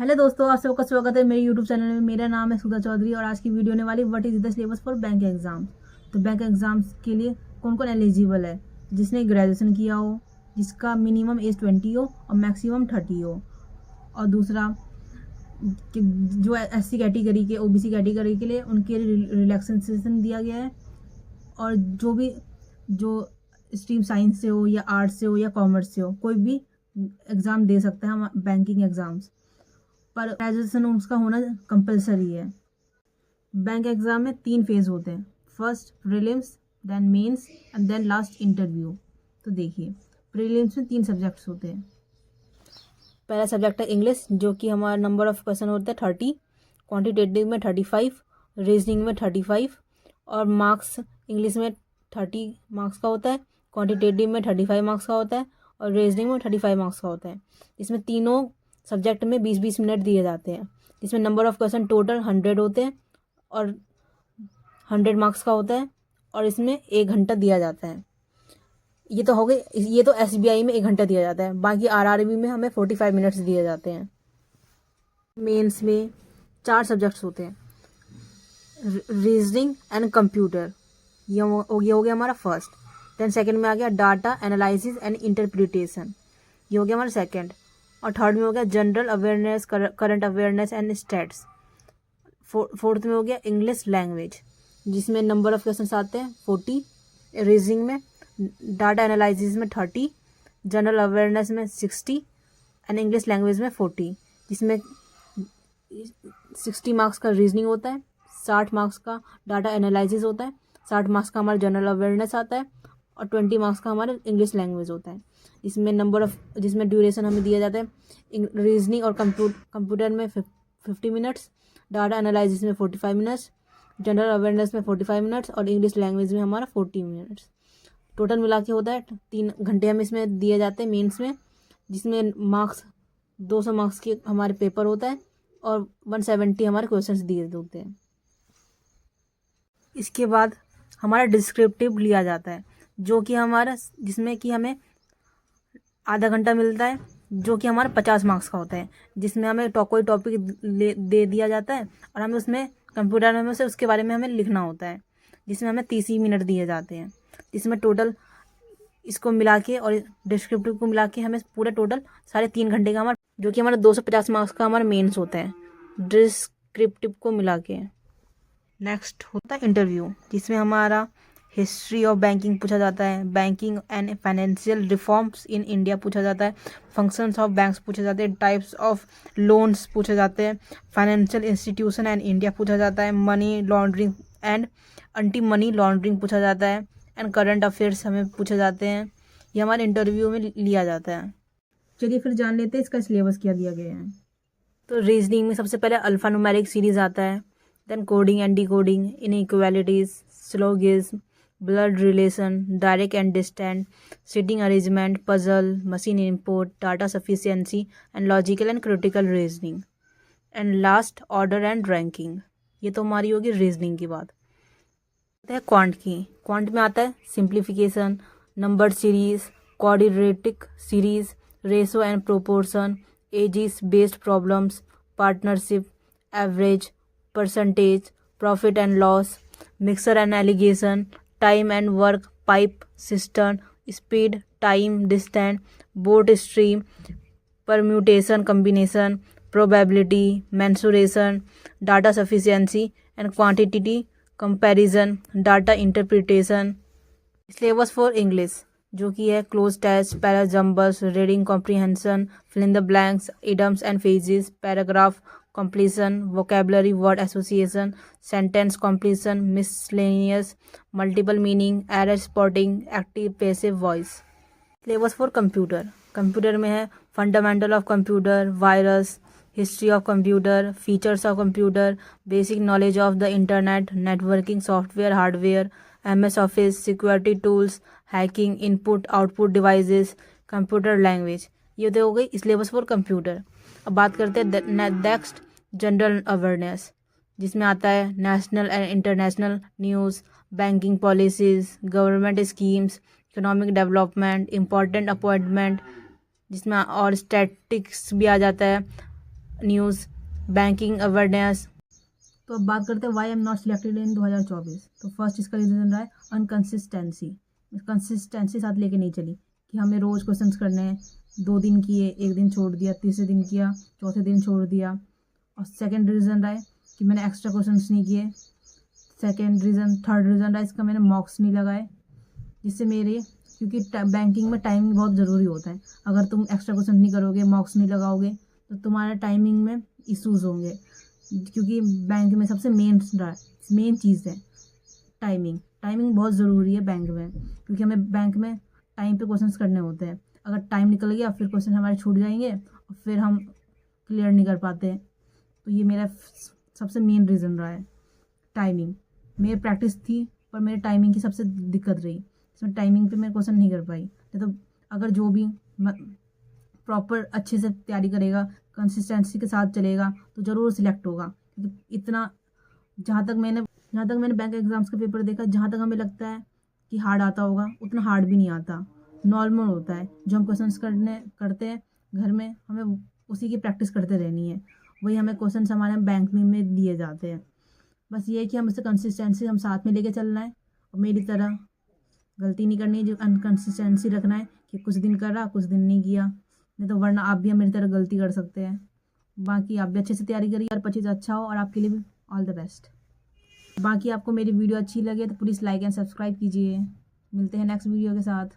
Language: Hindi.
हेलो दोस्तों, आप सबका स्वागत है मेरे यूट्यूब चैनल में। मेरा नाम है सुधा चौधरी और आज की वीडियो होने वाली what is the syllabus for bank exam. तो बैंक एग्ज़ाम्स के लिए कौन कौन एलिजिबल है? जिसने ग्रेजुएशन किया हो, जिसका मिनिमम एज 20 हो और मैक्सिमम 30 हो, और दूसरा कि जो SC कैटेगरी के, OBC कैटेगरी के लिए उनके रिलैक्सेशन दिया गया है। और जो स्ट्रीम साइंस से हो या आर्ट्स से हो या कॉमर्स से हो, कोई भी एग्ज़ाम दे सकता है हम बैंकिंग एग्ज़ाम्स, पर ग्रेजुएशन उसका होना कंपलसरी है। बैंक एग्ज़ाम में 3 फेज़ होते हैं, first prelims, then mains and then last interview. तो देखिए, प्रीलिम्स में 3 सब्जेक्ट्स होते हैं। पहला सब्जेक्ट है इंग्लिश, जो कि हमारा नंबर ऑफ क्वेश्चन होता है 30, क्वान्टिटेटिव में 35, रीजनिंग में 35, और मार्क्स इंग्लिश में 30 मार्क्स का होता है, क्वान्टिटेटिव में 35 मार्क्स का होता है और रीजनिंग में 35 मार्क्स का होता है। इसमें तीनों सब्जेक्ट में 20-20 मिनट दिए जाते हैं, जिसमें नंबर ऑफ क्वेश्चन टोटल 100 होते हैं और 100 मार्क्स का होता है, और इसमें 1 घंटा दिया जाता है। ये तो हो गई, ये तो SBI में 1 घंटा दिया जाता है, बाकी RRB में हमें 45 मिनट्स दिए जाते हैं। मेंस में 4 सब्जेक्ट्स होते हैं, रीजनिंग एंड कंप्यूटर, ये हो गया हमारा फर्स्ट। देन सेकंड में आ गया डाटा एनालिसिस एंड इंटरप्रिटेशन, ये हो गया हमारा सेकंड। और थर्ड में हो गया general awareness, current awareness and stats. Fourth में हो गया इंग्लिश लैंग्वेज, जिसमें नंबर ऑफ क्वेश्चन आते हैं 40, रीजनिंग में, डाटा एनालिसिस में 30, जनरल अवेयरनेस में 60 एंड इंग्लिश लैंग्वेज में 40, जिसमें 60 मार्क्स का रीजनिंग होता है, 60 मार्क्स का डाटा एनालिसिस होता है, 60 मार्क्स का हमारा जनरल अवेयरनेस आता है और 20 मार्क्स का हमारा इंग्लिश लैंग्वेज होता है। जिसमें ड्यूरेशन हमें दिया जाता है रीजनिंग और कंप्यूटर में 50 मिनट्स, डाटा एनालिसिस में 45 मिनट्स, जनरल अवेयरनेस में 45 मिनट्स और इंग्लिश लैंग्वेज में हमारा 40 मिनट्स। टोटल मिला के होता है 3 घंटे हमें इसमें दिए जाते हैं मेंस में, जिसमें 200 मार्क्स के हमारे पेपर होता है और 170 हमारे क्वेश्चंस दिए होते हैं। इसके बाद हमारा डिस्क्रिप्टिव लिया जाता है, जो कि हमारा जिसमें कि हमें आधा घंटा मिलता है, जो कि हमारा 50 मार्क्स का होता है, जिसमें हमें कोई टॉपिक दे दिया जाता है और हमें उसमें कंप्यूटर में से उसके बारे में हमें लिखना होता है, जिसमें हमें 30 मिनट दिए जाते हैं। जिसमें टोटल इसको मिला के और डिस्क्रिप्टिव को मिला के हमें पूरा टोटल 3.5 घंटे का हमारा, जो कि हमारा 250 मार्क्स का हमारा मेंस होता है डिस्क्रिप्टिव को मिला के। नेक्स्ट होता है इंटरव्यू, जिसमें हमारा हिस्ट्री ऑफ बैंकिंग पूछा जाता है, banking and financial reforms in India पूछा जाता है, फंक्शंस ऑफ बैंक्स पूछे जाते हैं, टाइप्स ऑफ लोन्स पूछे जाते हैं, फाइनेंशियल इंस्टीट्यूशन एंड इंडिया पूछा जाता है, money laundering and anti money laundering पूछा जाता है, एंड करंट अफेयर्स हमें पूछे जाते हैं। ये हमारे इंटरव्यू में लिया जाता है। चलिए फिर जान लेते हैं इसका सिलेबस क्या दिया गया है। तो रीजनिंग में सबसे पहले अल्फान्यूमेरिक सीरीज आता है, then coding and decoding, inequalities, syllogism, blood relation, direct and distant, seating arrangement, puzzle, machine input, data sufficiency and logical and critical reasoning, and last order and ranking. ये तो हमारी होगी रीजनिंग की बात। क्वांट की, क्वांट में आता है simplification, number series, quadratic series, ratio and proportion, ages based problems, partnership, average, percentage, profit and loss, mixture and alligation, time and work, pipe system, speed, time, distance, boat stream, permutation combination, probability, mensuration, data sufficiency and quantity comparison, data interpretation. Syllabus for English, जो कि है close test, para jumbles, reading comprehension, fill in the blanks, idioms and phrases, paragraph completion, vocabulary word association, sentence completion, miscellaneous, multiple meaning, error spotting, active passive voice। Syllabus for computer, computer में है fundamental of computer, virus, history of computer, features of computer, basic knowledge of the internet, networking software hardware, MS office, security tools, hacking, input output devices, computer language. ये तो हो गई सिलेबस फॉर कंप्यूटर। अब बात करते हैं नेक्स्ट जनरल अवेयरनेस, जिसमें आता है national and international news, banking policies, government schemes, economic development, important appointment, जिसमें और स्टैटिक्स भी आ जाता है, न्यूज़, बैंकिंग अवेयरनेस। तो अब बात करते हैं why am not selected in 2024। तो फर्स्ट इसका रीज़न रहा है अनकंसिस्टेंसी। कंसिस्टेंसी साथ लेके नहीं चली कि हमें रोज़ क्वेश्चंस करने हैं, 2 दिन किए, एक दिन छोड़ दिया, तीसरे दिन किया, चौथे दिन छोड़ दिया। और सेकंड रीज़न रहा है कि मैंने एक्स्ट्रा क्वेश्चंस नहीं किए। थर्ड रीज़न रहा है इसका, मैंने मॉक्स नहीं लगाए, जिससे मेरे, क्योंकि बैंकिंग में टाइमिंग बहुत ज़रूरी होता है। अगर तुम एक्स्ट्रा क्वेश्चन नहीं करोगे, मॉक्स नहीं लगाओगे, तो तुम्हारे टाइमिंग में इश्यूज़ होंगे, क्योंकि बैंक में सबसे मेन चीज़ है टाइमिंग। टाइमिंग बहुत ज़रूरी है बैंक में, क्योंकि हमें बैंक में टाइम पे क्वेश्चंस करने होते हैं। अगर टाइम निकल गया फिर क्वेश्चन हमारे छूट जाएंगे और फिर हम क्लियर नहीं कर पाते। तो ये मेरा सबसे मेन रीज़न रहा है टाइमिंग। मेरी प्रैक्टिस थी पर मेरे टाइमिंग की सबसे दिक्कत रही, इसमें टाइमिंग पे मैं क्वेश्चन नहीं कर पाई। नहीं तो अगर जो भी प्रॉपर अच्छे से तैयारी करेगा, कंसिस्टेंसी के साथ चलेगा, तो ज़रूर सिलेक्ट होगा। क्योंकि इतना, जहाँ तक मैंने बैंक एग्ज़ाम्स का पेपर देखा, जहाँ तक हमें लगता है कि हार्ड आता होगा, उतना हार्ड भी नहीं आता, नॉर्मल होता है। जो हम क्वेश्चंस करते हैं घर में, हमें उसी की प्रैक्टिस करते रहनी है। वही हमें क्वेश्चंस हमारे बैंक में दिए जाते हैं। बस ये है कि हम उससे कंसिस्टेंसी हम साथ में लेके चलना है, और मेरी तरह गलती नहीं करनी है, जो अनकंसिस्टेंसी रखना है कि कुछ दिन करा कुछ दिन नहीं किया। नहीं तो वरना आप भी मेरी तरह गलती कर सकते हैं। बाकी आप भी अच्छे से तैयारी करिए और 25 अच्छा हो, और आपके लिए भी ऑल द बेस्ट। बाकी आपको मेरी वीडियो अच्छी लगे तो प्लीज़ लाइक एंड सब्सक्राइब कीजिए। मिलते हैं नेक्स्ट वीडियो के साथ।